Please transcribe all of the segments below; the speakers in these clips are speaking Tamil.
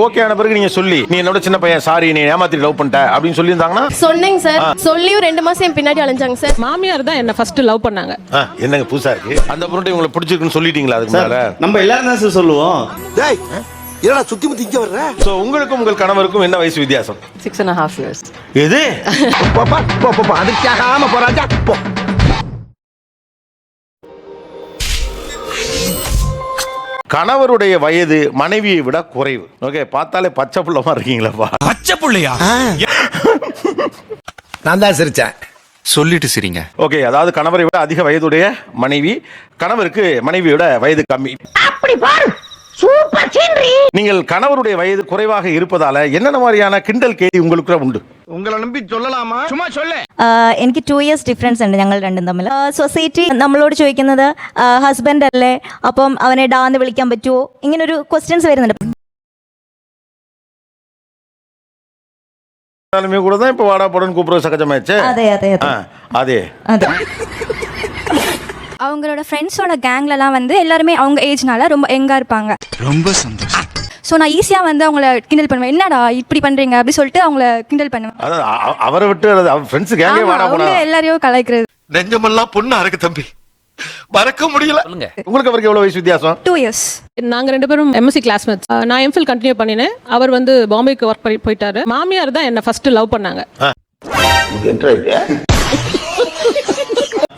ஓகே ஆன பிறகு நீங்க சொல்லி நீ என்னோட சின்ன பையன் சாரி நீ ஏமாத்தி லவ் பண்ணிட்ட அப்படின்னு சொல்லியிருந்தாங்கன்னா சொன்னேங்க சார். சொல்லியும் 2 மாசம் என் பின்னாடி அலைஞ்சாங்க சார். மாமியார் தான் என்ன ஃபர்ஸ்ட் லவ் பண்ணாங்க. என்னங்க புதுசா இருக்கு. அந்த பொண்ணு உங்களுக்கு பிடிச்சிருக்குன்னு சொல்லிட்டீங்களா அதுக்கு மேல? நம்ம எல்லாரும் தான் சார் சொல்லுவோம். டேய் என்னடா சுத்தி முத்தி இங்க வர்ற? சோ உங்களுக்கும் உங்கள் கணவருக்கும் என்ன வயசு வித்தியாசம்? 6.5 years. எது? அதுக்காகாம போறாஜா போ. கணவருடைய வயது மனைவியை விட குறைவு. ஓகே, பார்த்தாலே பச்சை புள்ளமா இருக்கீங்களா? பச்சை புள்ளையா? நான் தான் சிரிச்சேன். சொல்லிட்டு சிரிங்க. ஓகே, அதாவது கணவரை விட அதிக வயதுடைய மனைவி, கணவருக்கு மனைவியோட வயது கம்மி. அப்படி பாரு. Super scenery. நீங்கள் கணவருடைய வயது குறைவாக இருப்பதால என்னென்ன மாதிரியான கிண்டல் கேலி உங்களுக்கு உண்டு? உங்களை நம்பி சொல்லலாமா? சும்மா சொல்லு. എനിക്ക് 2 years ഡിഫറൻസ് ഉണ്ട് ഞങ്ങൾ രണ്ടും തമ്മിൽ. സൊസൈറ്റി നമ്മളോട് ചോദിക്കുന്നത് ഹസ്ബൻഡ് അല്ലേ, അപ്പം അവനെ ഡാന്ന് വിളിക്കാൻ പറ്റുമോ, ഇങ്ങനൊരു ക്വസ്റ്റ്യൻസ് വരുന്നുണ്ട്. கூட தான் இப்போ வாடா போடன்னு கூப்பிடுற சகஜமாச்சு. അതെ അതെ അതെ அதே അതെ. அவங்களோட ஃப்ரெண்ட்ஸோட கேங்லலாம் வந்து எல்லாருமே அவங்க ஏஜ்னால ரொம்ப யங்கா இருப்பாங்க. ரொம்ப சந்தோஷம். ஸோ நான் ஈஸியாக வந்து அவங்கள கிண்டல் பண்ணுவேன். என்னடா இப்படி பண்ணுறீங்க அப்படி சொல்லிட்டு அவங்கள கிண்டல் பண்ணுவேன். அதாவது அவரை விட்டு ஃப்ரெண்ட்ஸ் கேங்கே வாடா போடா எல்லாரையும் கலாய்க்கிறது. நெஞ்சமெல்லாம் பொண்ணா இருக்கு தம்பி, மறக்க முடியல. உங்களுக்கு அவருக்கு எவ்வளவு வயசு வித்தியாசம்? 2 years. நாங்க 2 பேரும் எம்எஸ்சி கிளாஸ்மேட்ஸ். நான் எம்ஃபில் கண்டினியூ பண்ணினேன். அவர் வந்து பாம்பேக்கு ஒர்க் பண்ணி போயிட்டாரு. மாமியார் தான் என்ன ஃபர்ஸ்ட் லவ் பண்ணாங்க.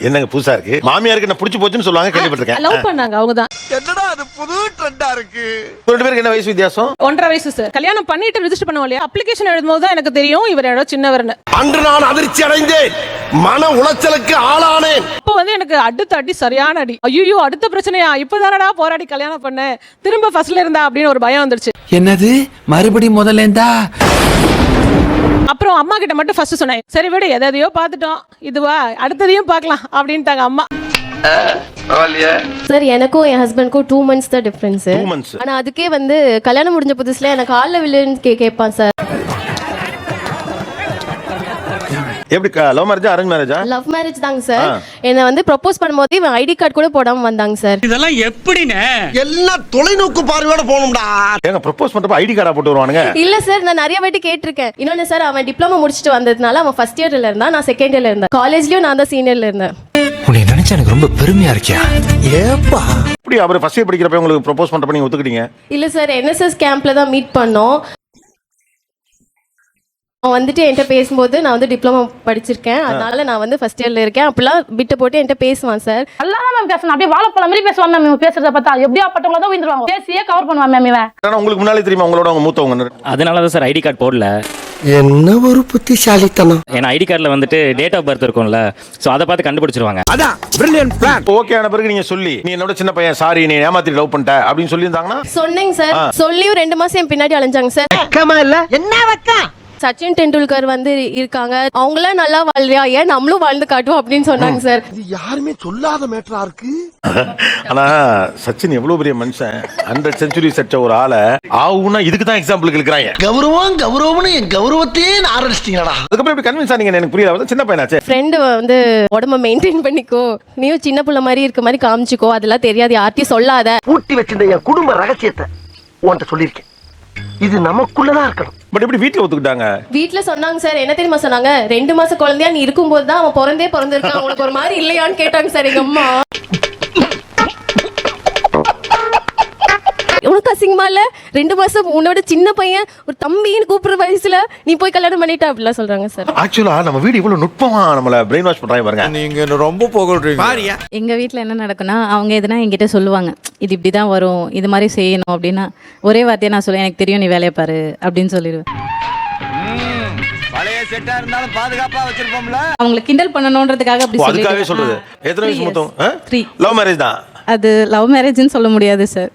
என்னங்க புதுசா இருக்கு. மாமியாருக்கு என்ன பிடிச்சு போச்சுன்னு சொல்லுவாங்க, கேள்விப்பட்டிருக்கேன். லவ் பண்ணாங்க அவங்க தான். என்னடா அது புது ட்ரெண்டா இருக்கு. ரெண்டு பேருக்கு என்ன வயசு வித்தியாசம்? 1.5 வயசு சார். கல்யாணம் பண்ணிட்டு ரெஜிஸ்டர் பண்ணுவோம் இல்லையா, அப்ளிகேஷன் எழுதும்போது தான் எனக்கு தெரியும் இவர் என்னோட சின்னவர்னு. அன்று நான் அதிர்ச்சி அடைந்தேன், மன உளைச்சலுக்கு ஆளானேன். இப்போ வந்து எனக்கு அடுத்த அடி சரியான அடி. ஐயோ அடுத்த பிரச்சனையா, இப்பதானடா போராடி கல்யாணம் பண்ணேன், திரும்ப ஃபர்ஸ்ட்ல இருந்தா அப்படின்னு ஒரு பயம் வந்துருச்சு. என்னது மறுபடியும் முதல்ல இருந்தா? அப்புறம் அம்மா கிட்ட மட்டும் ஃபர்ஸ்ட் சொன்னேன், சரி விடு எதையோ பார்த்துட்டோம், இதுவா அடுத்ததையும் பார்க்கலாம் அப்படின்ட்டாங்க அம்மா. சார் எனக்கும் என் ஹஸ்பண்ட்க்கும் 2 months தான் டிஃபரன்ஸ். 2 months. ஆனா அதுக்கே வந்து கல்யாணம் முடிஞ்ச புதுசுல எனக்கு ஆள்ல வில்லுன்னு கேட்பான் சார். எப்படி லவ் மேரேஜா அரேஞ்ச் மேரேஜா? லவ் மேரேஜ் தாங்க சார். என்ன வந்து ப்ரொபோஸ் பண்ணும்போது இவன் ஐடி கார்டு கூட போடாம வந்தாங்க சார். இதெல்லாம் எப்படினே? எல்லாம் தொலைநோக்கு பார்வையோட போகணும்டா. ஏங்க ப்ரொபோஸ் பண்றப்ப ஐடி கார்டா போட்டு வருவானுங்க? இல்ல சார், நான் நிறைய வாட்டி கேட்டிருக்கேன். இன்னொன்னு சார், அவன் டிப்ளமோ முடிச்சிட்டு வந்ததுனால அவன் ஃபர்ஸ்ட் இயர்ல இருந்தா, நான் செகண்ட் இயர்ல இருந்தேன். காலேஜ்லயும் நான் தான் சீனியர்ல இருந்தேன். உன்னை நினைச்சா எனக்கு ரொம்ப பெருமையா இருக்கியா? ஏப்பா இப்படி அவர் ஃபர்ஸ்ட் இயர் படிக்கிறப்ப உங்களுக்கு ப்ரொபோஸ் பண்றப்ப நீங்க ஒத்துக்கிட்டீங்க? இல்ல சார், என்எஸ்எஸ் கேம்ப்ல தான் மீட் பண்ணோம். அவன் வந்துட்டு என்கிட்ட பேசும்போது நான் வந்து டிப்ளமோ படிச்சிருக்கேன், அதனால நான் வந்து ஃபர்ஸ்ட் இயர்ல இருக்கேன் அப்படிலாம் விட்டு போட்டு என்கிட்ட பேசுவான் சார். எல்லாம் மேம் பேசணும், அப்படியே வாழைப்பழம் மாதிரி பேசுவான் மேம். இவன் பேசுறத பார்த்தா எப்படியா பட்டவங்கள தான் விந்துருவாங்க, பேசியே கவர் பண்ணுவான் மேம் இவன். ஆனா உங்களுக்கு முன்னாலே தெரியுமா உங்களோட அவங்க மூத்தவங்க? அதனால தான் சார் ஐடி கார்டு போடல. என்ன ஒரு புத்திசாலித்தனம். ஏன்னா ஐடி கார்டில் வந்துட்டு டேட் ஆஃப் பர்த் இருக்கும்ல, ஸோ அதை பார்த்து கண்டுபிடிச்சிருவாங்க. அதான் பிரில்லியன்ட் பிளான். ஓகே ஆன பிறகு நீங்க சொல்லி நீ என்னோட சின்ன பையன் சாரி நீ ஏமாத்தி லவ் பண்ணிட்ட அப்படின்னு சொல்லியிருந்தாங்கன்னா? சொன்னேங்க சார். சொல்லியும் 2 மாசம் என் பின்னாடி அலைஞ்சாங்க சார். வெக்கமா இல்ல? என்ன வெக்கம்? சச்சின் டெண்டுல்கர் வந்து இருக்காங்க, அவங்களாம் நல்லா வாழ்றியா, ஏன் நம்மளும் வாழ்ந்து காட்டுவோம் அப்படின்னு சொன்னாங்க சார். இது யாருமே சொல்லாத மேட்டரா இருக்கு. ஆனா சச்சின் எவ்வளவு பெரிய மனுஷன், 100 செஞ்சுரி செட்ட ஒரு ஆளை ஆவுன்னா இதுக்கு தான் எக்ஸாம்பிளுக்கு இருக்கிறாங்க. கௌரவம் கௌரவம்னு என் கௌரவத்தையே ஆரம்பிச்சிட்டீங்களா? அதுக்கப்புறம் எப்படி கன்வின்ஸ் ஆனீங்க? எனக்கு புரியல. சின்ன பையனாச்சே. ஃப்ரெண்டு வந்து உடம்ப மெயின்டைன் பண்ணிக்கோ, நீயும் சின்ன புள்ள மாதிரி இருக்க மாதிரி காமிச்சுக்கோ, அதெல்லாம் தெரியாது யார்ட்டையும் சொல்லாத. பூட்டி வச்சிருந்த என் குடும்ப ரகசியத்தை உன்கிட்ட சொல்லியிருக்கேன், இது நமக்குள்ளதான் இருக்கணும். பட் எப்படி வீட்டுல ஒத்துக்கிட்டாங்க? வீட்டுல சொன்னாங்க சார். என்ன தெரியுமா சொன்னாங்க, 2 மாச குழந்தையா நீ இருக்கும்போது தான் அவன் பிறந்திருக்கான், உனக்கு ஒரு மாதிரி இல்லையான்னு கேட்டாங்க சார் எங்க அம்மா. உனக்கு அசிங்கமா இல்ல, 2 மாசம் உன்னோட சின்ன பையன் ஒரு தம்பின்னு கூப்பிடுற வயசுல நீ போய் கல்யாணம் பண்ணிட்ட அப்படிலாம் சொல்றாங்க சார். ஆக்சுவலா நம்ம வீடு இவ்வளவு நுட்பமா நம்மள பிரெயின் வாஷ் பண்றாங்க பாருங்க. நீங்க ரொம்ப புகழ்றீங்க. எங்க வீட்ல என்ன நடக்கும்னா, அவங்க எதுனா என்கிட்ட சொல்லுவாங்க, இது இப்படிதான் வரும், இது மாதிரி செய்யணும் அப்படின்னா ஒரே வார்த்தையை நான் சொல்லுவேன், எனக்கு தெரியும் நீ வேலையை பாரு அப்படின்னு சொல்லிடுவேன். பழைய செட்டா இருந்தாலும் பாதுகாப்பா வச்சிருப்போம்ல. அவங்களை கிண்டல் பண்ணணும்ன்றதுக்காக அப்படி அதுக்காகவே சொல்றது. எத்தனை வயசு மொத்தம்? 3. லவ் மேரேஜ் தான். அது லவ் மேரேஜ்னு சொல்ல முடியாது சார்.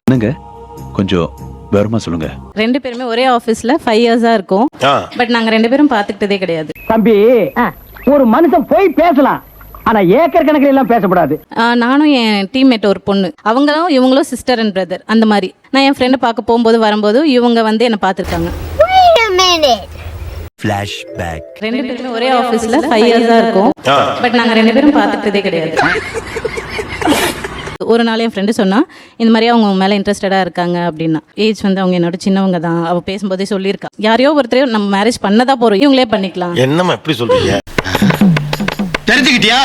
கொஞ்சம் விவரமா சொல்லுங்க. 2 பேருமே ஒரே ஆபீஸ்ல 5 இயர்ஸா இருக்கோம். பட் நாங்க 2 பேரும் பாத்துக்கிட்டதே கிடையாது. தம்பி, ஒரு மனுஷன் போய் பேசலாம், ஆனா ஏக்கர் கணக்கில் எல்லாம் பேசக்கூடாது. நானும் என் டீம்மேட் ஒரு பொண்ணு, அவங்களும் இவங்களும் சிஸ்டர் அண்ட் பிரதர் அந்த மாதிரி. நான் என் ஃப்ரெண்டை பார்க்க போகும்போது வரும்போது இவங்க வந்து என்ன பார்த்துருக்காங்க. 2 பேருமே ஒரே ஆபீஸ்ல 5 இயர்ஸா இருக்கோம். பட் நாங்க 2 பேரும் பாத்துக்கிட்டதே கிடையாது. ஒரு நாள் என் ஃப்ரெண்டு சொன்னா இந்த மாதிரி அவங்க உன் மேலே இன்ட்ரெஸ்டடாக இருக்காங்க அப்படின்னா. ஏஜ் வந்து அவங்க என்னோட சின்னவங்க தான், அவள் பேசும்போதே சொல்லியிருக்கா. யாரையோ ஒருத்தரையோ நம்ம மேரேஜ் பண்ணதா போகிறோம், இவங்களே பண்ணிக்கலாம். என்னம்மா எப்படி சொல்றீங்க? தெரிஞ்சுக்கிட்டியா?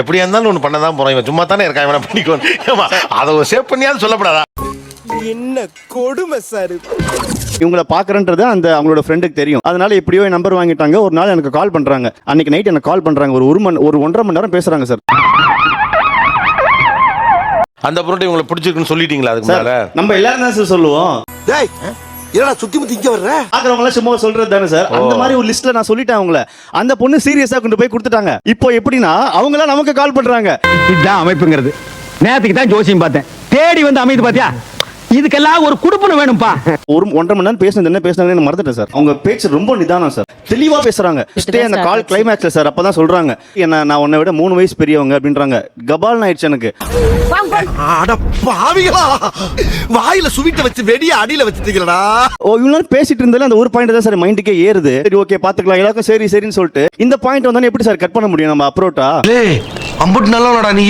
எப்படியா இருந்தாலும் ஒன்று பண்ணதான் போறோம், இவன் சும்மா தானே இருக்கான், இவனை பண்ணிக்கோ. அதை சேவ் பண்ணியாவது சொல்லப்படாதா? என்ன கொடுமை சார். இவங்களை பார்க்குறன்றது அந்த அவங்களோட ஃப்ரெண்டுக்கு தெரியும். அதனால எப்படியோ என் நம்பர் வாங்கிட்டாங்க. ஒரு நாள் எனக்கு கால் பண்ணுறாங்க. அன்னைக்கு நைட் எனக்கு கால் பண்ணுறாங்க. ஒரு 1.5 மணி நேரம் பேசுகிறாங்க சார். அந்த பொருட்டை இவங்களை பிடிச்சிருக்குன்னு சொல்லிட்டீங்களா? அதுக்கு சார் மேல நம்ம எல்லாரும் தான் சார் சொல்லுவோம். டேய் என்னடா சுத்தி முத்தி இங்க வர்ற? பார்க்குறவங்களாம் சும்மா சொல்றது தானே சார். அந்த மாதிரி ஒரு லிஸ்ட்ல நான் சொல்லிட்டேன் அவங்கள. அந்த பொண்ணு சீரியஸா கொண்டு போய் கொடுத்துட்டாங்க. இப்போ எப்படின்னா அவங்களாம் நமக்கு கால் பண்றாங்க. இதுதான் அமைப்புங்கிறது. நேத்துக்கு தான் ஜோசியம் பார்த்தேன், தேடி வந்து அமைது பாத்தியா? இதுக்கெல்லாம் ஒரு குடுப்பன வேணும்பா. ஒரு 1.5 மணி நேரம் பேசுனது என்ன பேசுனாங்கன்னு மறந்துட்டேன் சார். அவங்க பேச்சு ரொம்ப நிதானம் சார், தெளிவா பேசுறாங்க. ஸ்டே அந்த கால் கிளைமேக்ஸ்ல சார் அப்பதான் சொல்றாங்க, என்ன நான் உன்னை விட 3 வயசு பெரியவங்க அப்படின்றாங்க. கபால் ஆயிடுச்சு எனக்கு. அட பாவிகளா, வாயில சுவிட்ட வச்சு வெடிய அடியில வச்சிட்டீங்களா? இவ்வளவு நேரம் பேசிட்டு இருந்தாலும் அந்த ஒரு பாயிண்ட் தான் சார் மைண்டுக்கே ஏறுது. சரி ஓகே பாத்துக்கலாம் எல்லாருக்கும் சரி சரின்னு சொல்லிட்டு இந்த பாயிண்ட் வந்தானே எப்படி சார் கட் பண்ண முடியும் நம்ம அப்ரோட்டா? அம்புட்டு நல்லவனடா நீ.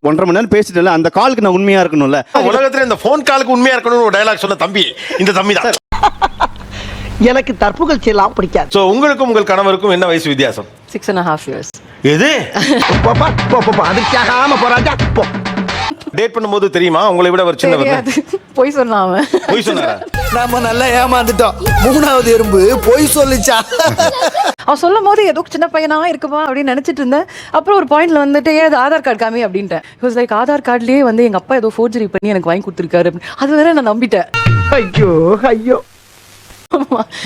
1.5 மணி நேரம் பேசிட்டல, அந்த காலுக்கு நான் உண்மையா இருக்கணும்ல. உலகத்துல இந்த போன் காலுக்கு உண்மையா இருக்கணும்னு ஒரு டயலாக் சொன்ன தம்பி இந்த தம்பி தான். எனக்கு தற்புகழ்ச்சி எல்லாம் பிடிக்காது. சோ உங்களுக்கும் உங்கள் கணவருக்கும் என்ன வயசு வித்தியாசம்? 6.5 years. எது அதுக்காக போறாங்க. டேட் பண்ணும்போது தெரியுமா உங்களை விட ஒரு சின்னவர்? போய் சொன்னா அவன். போய் சொன்னாரா? நாம நல்லா ஏமாந்துட்டோம். 3வது எறும்பு போய் சொல்லிச்சா? அவன் சொல்லும் போது ஏதோ சின்ன பையனா இருக்குமா அப்படின்னு நினைச்சிட்டு இருந்தேன். அப்புறம் ஒரு பாயிண்ட்ல வந்துட்டு ஏன் ஆதார் கார்டு காமி அப்படின்ட்டேன். இட் வாஸ் லைக் ஆதார் கார்டுலயே வந்து எங்க அப்பா ஏதோ ஃபோர்ஜரி பண்ணி எனக்கு வாங்கி கொடுத்துருக்காரு. அது வேற நான் நம்பிட்டேன். ஐயோ ஐயோ.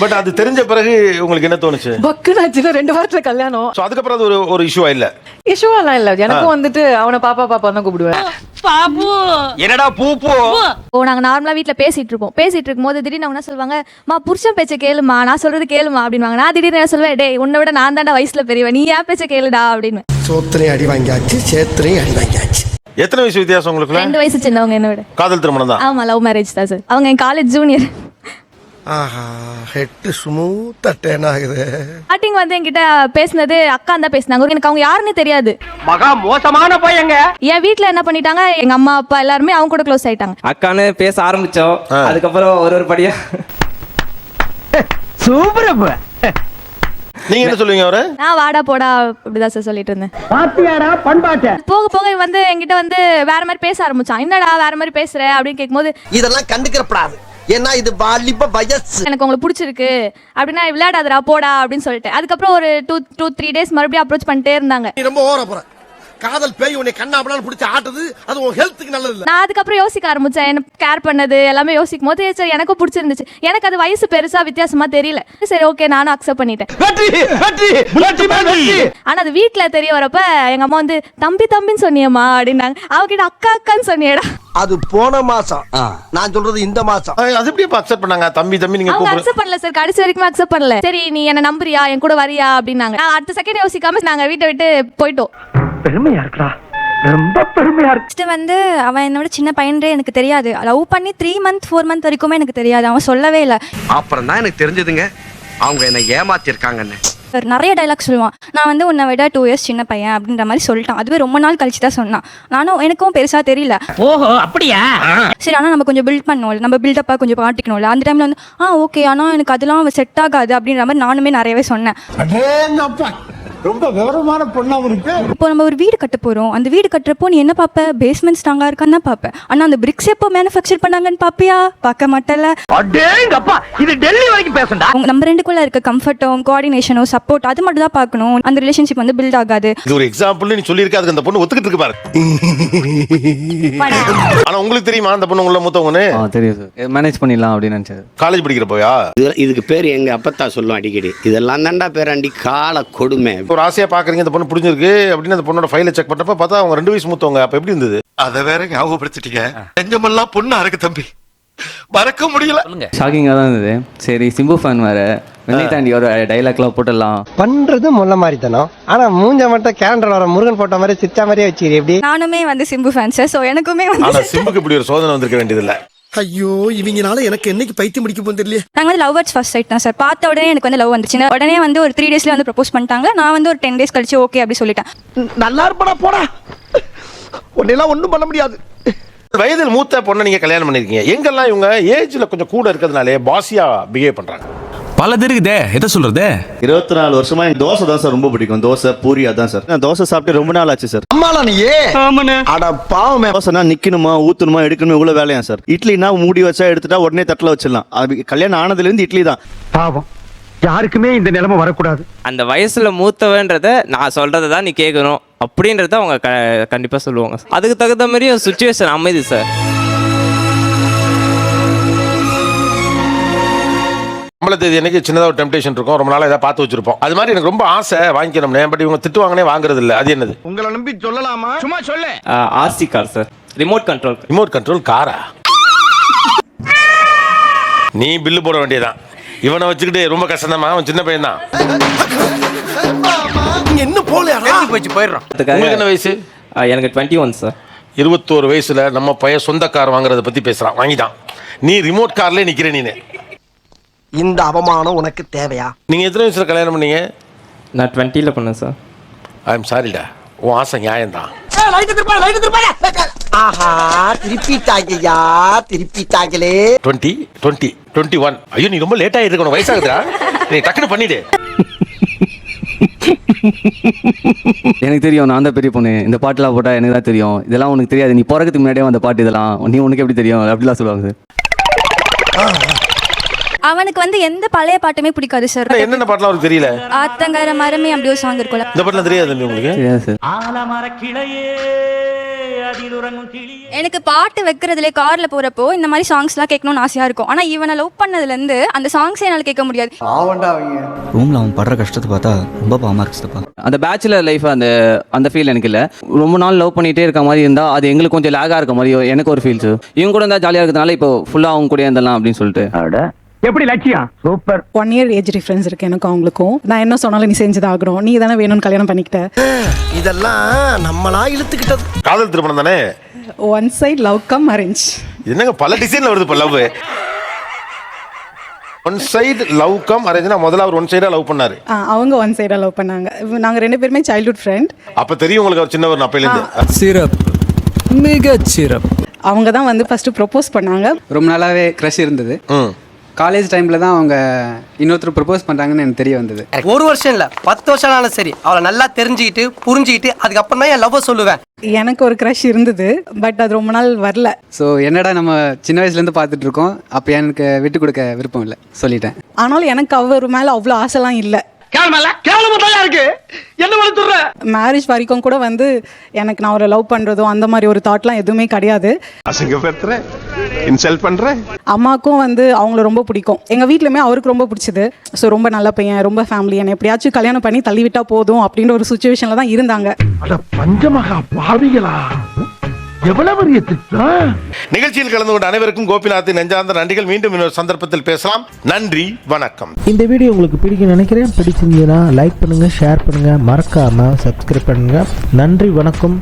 பட் அது தெரிஞ்ச பிறகு உங்களுக்கு என்ன தோணுச்சு? பக்குனாச்சு 2 வாரத்துல கல்யாணம். சோ அதுக்கப்புறம் அது ஒரு இஷ்யூ இல்ல? இஷ்யூவெல்லாம் இல்ல. எனக்கும் வந்துட்டு அவனை பாப்பா தான் கூப்பிடுவேன். என்னடா பூ நாங்க நார்மலா வீட்ல பேசிட்டு இருக்கும்போது திடீர்னு அவங்க என்ன சொல்லுவாங்க, மா புருஷன் பேச்ச கேளுமா, நான் சொல்றது கேளுமா அப்படின்வாங்க. நான் திடீர்னு என்ன சொல்லுவேன், டேய் உன்னை விட நான் தாண்டா வயசுல பெரியவன், நீ ஏன் பேச்ச கேளுடா அப்படின்னு. சோத்திரையும் அடி வாங்கியாச்சு, சேத்திரையும் அடி வாங்கியாச்சு. எத்தனை வயசு வித்தியாசம் உங்களுக்கு? 2 வயசு சின்னவங்க என்ன விட. காதல் திருமணம் தான்? ஆமா, லவ் மேரேஜ் தான் சார். அவங்க என் காலேஜ் ஜூனியர். ஆஹா, ஹெட் ஸ்மூத்தா டேன் ஆகுது. ஸ்டார்டிங் வந்து என்கிட்ட பேசினது அக்கா தான் பேசினாங்க. எனக்கு அவங்க யாருன்னு தெரியாது. மகா மோசமான பையங்க. என் வீட்ல என்ன பண்ணிட்டாங்க, எங்க அம்மா அப்பா எல்லாருமே அவங்க கூட க்ளோஸ் ஆயிட்டாங்க. அக்கான்னு பேச ஆரம்பிச்சோம். அதுக்கப்புறம் ஒரு படியா சூப்பர். நீங்க என்ன சொல்லுவீங்க அவரை? நான் வாடா போடா அப்படிதான் சார் சொல்லிட்டு இருந்தேன். பாத்தியாடா பண்பாட்ட. போக போக வந்து என்கிட்ட வந்து வேற மாதிரி பேச ஆரம்பிச்சான். என்னடா வேற மாதிரி பேசுற அப்படின்னு கேட்கும்போது இதெல்லாம் கண்டுக்கிறப்படாது, ஏன்னா இது வாலிப வயசு. எனக்கு உங்களுக்கு பிடிச்சிருக்கு அப்படின்னா விளையாடாதடா போடா அப்படின்னு சொல்லிட்டு அதுக்கப்புறம் ஒரு 2-3 டேஸ் மறுபடியும் அப்ரோச் பண்ணிட்டே இருந்தாங்க. நீ ரொம்ப ஓவரா போற. காதல் பேய் உன்னை கண்ணாபண்ணான்னு பிடிச்சி ஆட்டுது, அது உன் ஹெல்த்துக்கு நல்லது இல்ல. நான் அதுக்கப்புறம் யோசிக்க ஆரம்பிச்சேன். என்ன கேர் பண்ணது எல்லாமே யோசிக்கும் போது சரி எனக்கும் பிடிச்சிருந்துச்சு. எனக்கு அது வயசு பெருசா வித்தியாசமா தெரியல. சரி ஓகே நானும் அக்செப்ட் பண்ணிட்டேன். ஆனா அது வீட்டுல தெரிய வரப்ப எங்க அம்மா வந்து தம்பின்னு சொன்னியம்மா அப்படின்னாங்க. அவகிட்ட அக்கான்னு சொன்னியடா. அது போன மாசம், நான் சொல்றது இந்த மாசம். அது எப்படி அக்செப்ட் பண்ணாங்க? தம்பி நீங்க அவங்க அக்செப்ட் பண்ணல சார். கடைசி வரைக்கும் அக்செப்ட் பண்ணல. சரி நீ என்ன நம்புறியா, என் கூட வரியா அப்படின்னாங்க. அடுத்த செகண்ட் யோசிக்காம நாங்க வீட்டை விட்டு போயிட்டோம். பெருமையா இருக்கா? ரொம்ப பெருமையா இருக்கு. ஃபர்ஸ்ட் வந்து அவன் என்னோட சின்ன பையனே எனக்கு தெரியாது. லவ் பண்ணி 3 month 4 month வரைக்குமே எனக்கு தெரியாது. அவன் சொல்லவே இல்லை. அப்புறம் தான் எனக்கு தெரிஞ்சதுங்க அவங்க என்ன ஏமாத்திருக்காங்கன்னு. நிறைய டைலாக் சொல்லுவான். நான் வந்து உன்னை விட 2 years சின்ன பையன் அப்படின்ற மாதிரி சொல்லிட்டான். அதுவே ரொம்ப நாள் கழிச்சு தான் சொன்னான். நானும் எனக்கும் பெருசா தெரியல. ஓஹோ அப்படியா? சரி ஆனா நம்ம கொஞ்சம் பில்ட் பண்ணோம்ல, நம்ம பில்டப்பா கொஞ்சம் காட்டிக்கணும்ல. அந்த டைம்ல வந்து ஓகே ஆனா எனக்கு அதெல்லாம் செட் ஆகாது அப்படின்ற மாதிரி நானுமே நிறையவே சொன்னேன். ரொம்ப விவரமான பொண்ணா இருக்கு. இப்போ நம்ம ஒரு வீடு கட்ட போறோம். அந்த வீடு கட்டுறப்போ நீ என்ன பாப்ப, பேஸ்மெண்ட் ஸ்ட்ராங்கா இருக்கான்னு தான் பாப்ப. ஆனா அந்த பிரிக்ஸ் எப்போ மேனுஃபேக்சர் பண்ணாங்கன்னு பாப்பியா? பார்க்க மாட்டல. அடேங்கப்பா, இது டெல்லி வரைக்கும் பேசண்டா. நம்ம ரெண்டுக்குள்ள இருக்க கம்ஃபர்ட்டும் கோஆர்டினேஷனும் சப்போர்ட் அது மட்டும் தான் பார்க்கணும். அந்த ரிலேஷன்ஷிப் வந்து பில்ட் ஆகாது. இது ஒரு எக்ஸாம்பிள் நீ சொல்லிருக்க, அதுக்கு அந்த பொண்ணு ஒத்துக்கிட்டு இருக்கு பாரு. ஆனா உங்களுக்கு தெரியுமா அந்த பொண்ணு உள்ள மூத்தவங்கன்னு? தெரியும் சார். மேனேஜ் பண்ணிடலாம் அப்படின்னு நினைச்சது. காலேஜ் படிக்கிறப்போயா? இதுக்கு பேர் எங்க அப்பத்தா சொல்லுவோம் அடிக்கடி, இதெல்லாம் தாண்டா பேராண்டி கால கொடுமை. ஒரு ஆசையா பாக்குறீங்க, இந்த பொண்ணு பிடிச்சிருக்கு அப்படின்னு அந்த பொண்ணோட ஃபைலை செக் பண்றப்ப பார்த்தா அவங்க 2 வயசு மூத்தவங்க. அப்ப எப்படி இருந்தது? அத வேற ஞாபகப்படுத்திட்டீங்க. நெஞ்சமெல்லாம் பொண்ணா இருக்கு தம்பி, மறக்க முடியல. ஷாக்கிங்கா தான் இருந்தது. சரி சிம்பு ஃபேன் வேற, வெண்ணை தாண்டி ஒரு டைலாக்லாம் போட்டுடலாம் பண்றது முள்ள மாதிரி தானோ, ஆனா மூஞ்ச மட்டும் கேலண்டர் வர முருகன் போட்ட மாதிரி சிச்சா மாதிரியே வச்சிரு. எப்படி? நானுமே வந்து சிம்பு ஃபேன்ஸ். சோ எனக்குமே ஆனா வந்து சிம்புக்கு இப்படி ஒரு சோதனை வந்திருக்க வேண்டியது இல்ல. ஐயோ இவங்கனால எனக்கு என்னைக்கு பைத்தியம் முடிக்க போகுது தெரியல. நாங்க வந்து லவ் அட் ஃபர்ஸ்ட் சைட் தான் சார். பார்த்த உடனே எனக்கு வந்து லவ் வந்துச்சு. உடனே வந்து ஒரு 3 daysல வந்து ப்ரப்போஸ் பண்ணிட்டாங்க. நான் வந்து ஒரு 10 days கழிச்சு ஓகே அப்படி சொல்லிட்டேன். நல்லா இருப்படா போடா. உன்னெல்லாம் ஒண்ணும் பண்ண முடியாது. வயதில் மூத்த பொண்ணை நீங்க கல்யாணம் பண்ணிருக்கீங்க. எங்கெல்லாம் இவங்க ஏஜ்ல கொஞ்சம் கூட இருக்கிறதுனாலே பாசியா பிஹேவ் பண்றாங்க. பல இருக்குதே, எதை சொல்றது? 24 வருஷமா எனக்கு தோசை தான் சார் ரொம்ப பிடிக்கும். தோசை பூரி அதான் சார். நான் தோசை சாப்பிட்டு ரொம்ப நாள் ஆச்சு சார். அம்மாளா நீயே? ஆமாண்ணே. அட பாவமே. தோசைனா நிக்கணுமா ஊத்தணுமா எடுக்கணுமா இவ்வளவு வேலையா சார். இட்லினா மூடி வச்சா எடுத்துட்டா உடனே தட்டில் வச்சிடலாம். அது கல்யாணம் ஆனதுல இருந்து இட்லி தான். பாவம், யாருக்குமே இந்த நிலைமை வரக்கூடாது. அந்த வயசுல மூத்தவன்றத நான் சொல்றதை தான் நீ கேட்கணும் அப்படின்றத அவங்க கண்டிப்பா சொல்லுவாங்க. அதுக்கு தகுந்த மாதிரி ஒரு சுச்சுவேஷன் அமைது சார். தேதி எனக்கு சின்னதாக ஒரு டெம்டேஷன் இருக்கும். ரொம்ப நாளாக ஏதாவது பார்த்து வச்சிருப்போம். அது மாதிரி எனக்கு ரொம்ப ஆசை வாங்கிக்கணும்னே. பட் இவங்க திட்டுவாங்கனே வாங்குறது இல்லை. அது என்னது? உங்களை நம்பி சொல்லலாமா? சும்மா சொல்லு. RC car sir. Remote control காரா? நீ பில்லு போட வேண்டியதான். இவனை வச்சுக்கிட்டு ரொம்ப கஷ்டம்தான். அவன் சின்ன பையன் தான். என்ன போயிடுறான். உங்களுக்கு என்ன வயசு? எனக்கு 21 சார். 21 வயசுல நம்ம பையன் சொந்த கார் வாங்குறத பத்தி பேசுறான். வாங்கிட்டான். நீ ரிமோட் கார்ல நிக்கிற. நீ இந்த அவமானம் உனக்கு தேவையா? நீங்க எத்தனை வயசுல கல்யாணம் பண்ணீங்க? நான் 20ல பண்ணேன் சார். ஐ எம் சாரிடா. உன் ஆசை நியாயம்தான். ஆஹா, திருப்பிட்டாங்கய்யா, திருப்பிட்டாங்களே. 20, 20, 21. ஐயோ, நீ ரொம்ப லேட் ஆயிட்டு இருக்கணும். வயசாகுதுடா. நீ டக்குன்னு பண்ணிடு. எனக்கு தெரியும், நான் தான் பெரிய பொண்ணு. இந்த பாட்டுலாம் போட்டா எனக்கு தான் தெரியும். இதெல்லாம் உனக்கு தெரியாது. நீ பிறகுறதுக்கு முன்னாடியே அந்த பாட்டு இதெல்லாம் நீ உனக்கு எப்படி தெரியும் அப்படிலாம் சொல்லுவாங்க சார். அவனுக்கு வந்து எந்த பழைய பாட்டுமே பிடிக்காது சார். என்னென்ன பாட்டுலாம் அவருக்கு தெரியல? ஆத்தங்கர மரமே அப்படி ஒரு சாங் இருக்கும்ல. இந்த பாட்டுலாம் தெரியாது உங்களுக்கு? தெரியாது சார். எனக்கு பாட்டு வைக்கிறதுல கார்ல போறப்போ இந்த மாதிரி சாங்ஸ்லாம் கேட்கணும்னு ஆசையா இருக்கும். ஆனா இவனை லவ் பண்ணதுல இருந்து அந்த சாங்ஸே என்னால கேட்க முடியாது. ரூம்ல அவன் படுற கஷ்டத்தை பார்த்தா ரொம்ப பாவமா இருக்குப்பா. அந்த பேச்சுலர் லைஃப் அந்த ஃபீல் எனக்கு இல்ல. ரொம்ப நாள் லவ் பண்ணிட்டே இருக்க மாதிரி இருந்தா அது எங்களுக்கு கொஞ்சம் லேகா இருக்க மாதிரி எனக்கு ஒரு ஃபீல்ஸ். இவங்க கூட இருந்தா ஜாலியா இருக்கிறதுனால இப்போ ஃபுல்லா அவங்க கூட இருந்தலாம் அப்படின்னு சொல்லிட்டு. எப்படி லட்சியம்? சூப்பர். 1 year ஏஜ் டிஃபரன்ஸ் இருக்கு எனக்கும் அவங்களுக்கும். நான் என்ன சொன்னாலும் நீ செஞ்சுதான் ஆகணும். நீ தானே வேணும்னு கல்யாணம் பண்ணிக்கிட்ட. இதெல்லாம் நம்மளா இழுத்துக்கிட்டது. காதல் திருமணம் தானே? One side love cum arrange. என்னங்க பல டிசைன்ல வருது இப்ப love. One side love cum அரேஞ்ச்னா முதல்ல அவர் ஒன் சைடா லவ் பண்ணாரு. அவங்க ஒன் சைடா லவ் பண்ணாங்க. நாங்க 2 பேருமே சைல்ட்ஹுட் ஃப்ரெண்ட். அப்ப தெரியும் உங்களுக்கு அவர் சின்னவர் அப்பையில இருந்து. சிறப், மிக சிறப். அவங்க தான் வந்து ஃபர்ஸ்ட் ப்ரொபோஸ் பண்ணாங்க. ரொம்ப நாளாவே க்ரஷ் இருந்தது. காலேஜ் டைம்ல தான் அவங்க இன்னொருத்தர் ப்ரப்போஸ் பண்றாங்கன்னு எனக்கு தெரிய வந்தது. 1 வருஷம் இல்ல 10 வருஷம் ஆனாலும் சரி அவளை நல்லா தெரிஞ்சுக்கிட்டு புரிஞ்சுக்கிட்டு அதுக்கப்புறம் தான் என் லவ் சொல்லுவேன். எனக்கு ஒரு க்ரஷ் இருந்தது. பட் அது ரொம்ப நாள் வரல. ஸோ என்னடா நம்ம சின்ன வயசுலேருந்து பார்த்துட்டு இருக்கோம். அப்போ எனக்கு விட்டு கொடுக்க விருப்பம் இல்லை சொல்லிட்டேன். ஆனாலும் எனக்கு அவர் மேல அவ்வளோ ஆசைலாம் இல்லை. மேரேஜ் வரைக்கும் கூட வந்து எனக்கு நான் ஒரு லவ் பண்றதோ அந்த மாதிரி ஒரு தாட்லாம் எதுவுமே கிடையாது. அம்மாக்கும் வந்து அவங்கள ரொம்ப பிடிக்கும். எங்க வீட்லயுமே அவருக்கு ரொம்ப பிடிச்சது. ஸோ ரொம்ப நல்ல பையன், ரொம்ப ஃபேமிலி, என்ன எப்படியாச்சும் கல்யாணம் பண்ணி தள்ளிவிட்டா போதும் அப்படின்ற ஒரு சுச்சுவேஷன்ல தான் இருந்தாங்க. பஞ்சமகா பாவிகளா, எவ்வளவு பெரிய திட்டம். நிகழ்ச்சியில் கலந்து கொண்ட அனைவருக்கும் கோபிநாத்தின் நெஞ்சார்ந்த நன்றிகள். மீண்டும் இன்னொரு சந்தர்ப்பத்தில் பேசலாம். நன்றி, வணக்கம். இந்த வீடியோ உங்களுக்கு பிடிக்கும் நினைக்கிறேன். பிடிச்சிருந்தீங்கன்னா லைக் பண்ணுங்க, ஷேர் பண்ணுங்க, மறக்காம சப்ஸ்கிரைப் பண்ணுங்க. நன்றி, வணக்கம்.